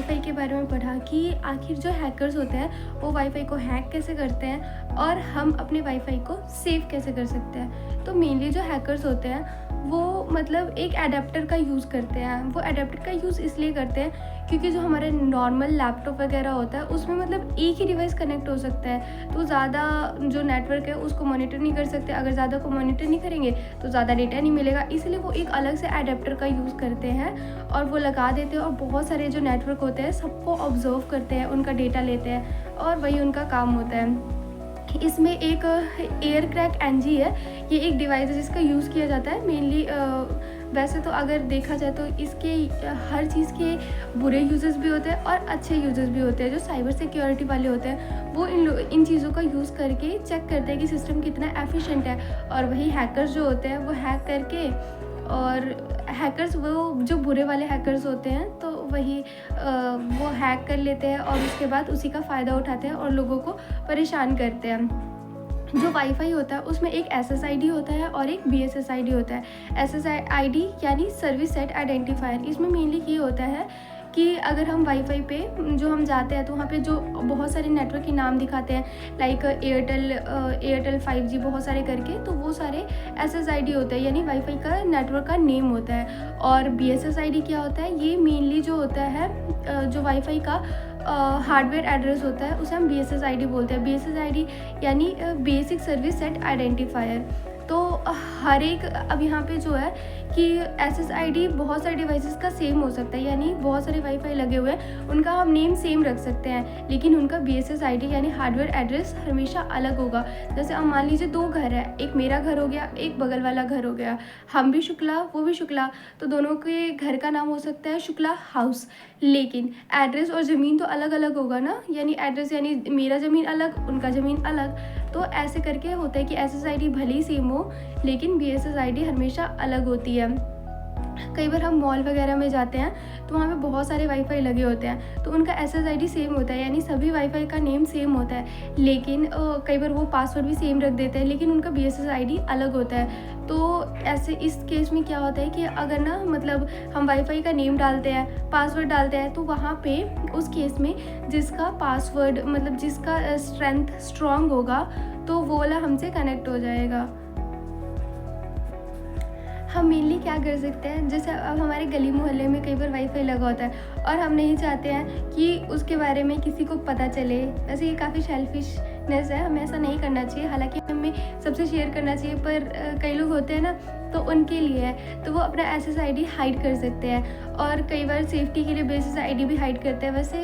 Wifi के बारे में पढ़ा कि आखिर जो हैकर्स होते हैं वो वाईफ़ाई को हैक कैसे करते हैं और हम अपने वाईफ़ाई को सेव कैसे कर सकते हैं। तो मेनली जो हैकर्स होते हैं वो मतलब एक एडाप्टर का यूज़ करते हैं। वो एडाप्टर का यूज़ इसलिए करते हैं क्योंकि जो हमारे नॉर्मल लैपटॉप वगैरह होता है उसमें मतलब एक ही डिवाइस कनेक्ट हो सकता है, तो ज़्यादा जो नेटवर्क है उसको मॉनिटर नहीं कर सकते। अगर ज़्यादा को मॉनिटर नहीं करेंगे तो ज़्यादा डेटा नहीं मिलेगा, इसलिए वो एक अलग से एडाप्टर का यूज़ करते हैं और वो लगा देते हैं और बहुत सारे जो नेटवर्क होते हैं सबको ऑब्जर्व करते हैं, उनका डेटा लेते हैं और वही उनका काम होता है। इसमें एक एयर क्रैक एनजी है, ये एक डिवाइस है जिसका यूज़ किया जाता है मेनली। वैसे तो अगर देखा जाए तो इसके हर चीज़ के बुरे यूज़र्स भी होते हैं और अच्छे यूज़र्स भी होते हैं। जो साइबर सिक्योरिटी वाले होते हैं वो इन चीज़ों का यूज़ करके चेक करते हैं कि सिस्टम कितना एफिशिएंट है, और वही हैकर्स जो होते हैं वो हैक करके, और हैकर्स वो जो बुरे वाले हैकर्स होते हैं तो वही वो हैक कर लेते हैं और उसके बाद उसी का फ़ायदा उठाते हैं और लोगों को परेशान करते हैं। जो वाईफ़ाई होता है उसमें एक SSID होता है और एक BSSID होता है। SSID यानी सर्विस सेट आइडेंटिफायर। इसमें मेनली ये होता है कि अगर हम वाईफ़ाई पे जो हम जाते हैं तो वहाँ पे जो बहुत सारे नेटवर्क के नाम दिखाते हैं, लाइक एयरटेल 5G बहुत सारे करके, तो वो सारे SSID होते हैं यानी वाईफ़ाई का नेटवर्क का नेम होता है। और BSSID क्या होता है, ये मेनली जो होता है जो वाईफ़ाई का हार्डवेयर एड्रेस होता है उसे हम BSSID बोलते हैं। BSSID यानी बेसिक सर्विस सेट आइडेंटिफायर। तो हर एक अब यहाँ पे जो है कि SSID बहुत सारे डिवाइसेस का सेम हो सकता है, यानी बहुत सारे वाईफ़ाई लगे हुए हैं उनका हम नेम सेम रख सकते हैं, लेकिन उनका BSSID यानी हार्डवेयर एड्रेस हमेशा अलग होगा। जैसे अब मान लीजिए 2 घर है, एक मेरा घर हो गया, एक बगल वाला घर हो गया, हम भी शुक्ला वो भी शुक्ला, तो दोनों के घर का नाम हो सकता है शुक्ला हाउस, लेकिन एड्रेस और ज़मीन तो अलग अलग होगा ना, यानी एड्रेस यानी मेरा ज़मीन अलग उनका ज़मीन अलग। तो ऐसे करके होता है कि SSID भले ही सेम हो लेकिन BSSID हमेशा अलग होती है। कई बार हम मॉल वगैरह में जाते हैं तो वहाँ पे बहुत सारे वाईफ़ाई लगे होते हैं, तो उनका SSID सेम होता है यानी सभी वाईफ़ाई का नेम सेम होता है, लेकिन कई बार वो पासवर्ड भी सेम रख देते हैं लेकिन उनका BSSID अलग होता है। तो ऐसे इस केस में क्या होता है कि अगर ना मतलब हम वाईफ़ाई का नेम डालते हैं, पासवर्ड डालते हैं, तो वहाँ पे उस केस में जिसका पासवर्ड मतलब जिसका स्ट्रेंथ स्ट्रॉन्ग होगा तो वो वाला हमसे कनेक्ट हो जाएगा। हम मेनली क्या कर सकते हैं, जैसे अब हमारे गली मोहल्ले में कई बार वाईफ़ाई लगा होता है और हम नहीं चाहते हैं कि उसके बारे में किसी को पता चले। वैसे ये काफ़ी सेल्फिशनेस है, हमें ऐसा नहीं करना चाहिए, हालांकि हमें सबसे शेयर करना चाहिए, पर कई लोग होते हैं ना तो उनके लिए है, तो वो अपना SSID हाइड कर सकते हैं और कई बार सेफ्टी के लिए BSSID भी हाइड करते हैं। वैसे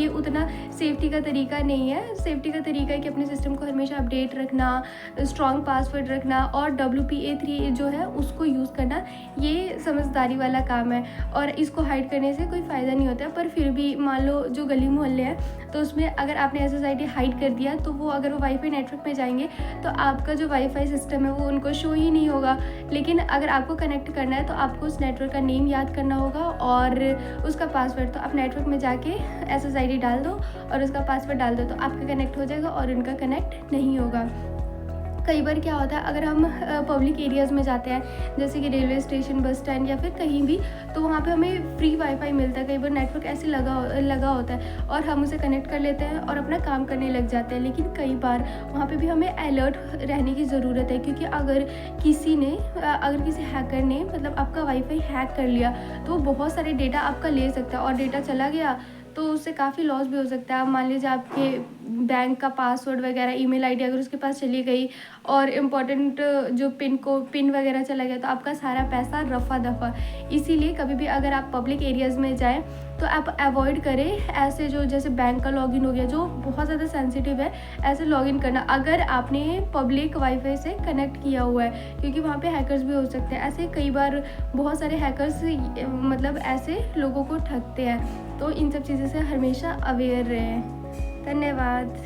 ये उतना सेफ्टी का तरीका नहीं है। सेफ्टी का तरीका है कि अपने सिस्टम को हमेशा अपडेट रखना, स्ट्रॉन्ग पासवर्ड रखना और WPA3 जो है उसको यूज़ करना, ये समझदारी वाला काम है और इसको हाइड करने से कोई फ़ायदा नहीं होता। पर फिर भी मान लो जो गली मोहल्ले हैं तो उसमें अगर आपने SSID हाइड कर दिया तो वो अगर वो वाईफ़ाई नेटवर्क में जाएंगे तो आपका जो वाईफ़ाई सिस्टम है वो उनको शो ही नहीं होगा। लेकिन अगर आपको कनेक्ट करना है तो आपको उस नेटवर्क का नेम याद करना होगा और उसका पासवर्ड, तो आप नेटवर्क में जाके SSID डाल दो और उसका पासवर्ड डाल दो तो आपका कनेक्ट हो जाएगा और उनका कनेक्ट नहीं होगा। कई बार क्या होता है अगर हम पब्लिक एरियाज़ में जाते हैं जैसे कि रेलवे स्टेशन, बस स्टैंड या फिर कहीं भी, तो वहाँ पे हमें फ्री वाईफ़ाई मिलता है। कई बार नेटवर्क ऐसे लगा होता है और हम उसे कनेक्ट कर लेते हैं और अपना काम करने लग जाते हैं, लेकिन कई बार वहाँ पे भी हमें अलर्ट रहने की ज़रूरत है, क्योंकि अगर किसी हैकर ने मतलब आपका वाईफ़ाई हैक कर लिया तो बहुत सारे डेटा आपका ले सकता है और डेटा चला गया तो उससे काफ़ी लॉस भी हो सकता है। अब मान लीजिए आपके बैंक का पासवर्ड वगैरह, ईमेल आईडी अगर उसके पास चली गई और इम्पोर्टेंट जो पिन वगैरह चला गया तो आपका सारा पैसा रफा दफा। इसीलिए कभी भी अगर आप पब्लिक एरियाज़ में जाएं तो आप अवॉइड करें ऐसे जो जैसे बैंक का लॉगिन हो गया जो बहुत ज़्यादा सेंसिटिव है, ऐसे लॉगिन करना अगर आपने पब्लिक वाईफ़ाई से कनेक्ट किया हुआ है, क्योंकि वहाँ पे हैकर्स भी हो सकते हैं। ऐसे कई बार बहुत सारे हैकर्स मतलब ऐसे लोगों को ठगते हैं, तो इन सब चीज़ों से हमेशा अवेयर रहें। धन्यवाद।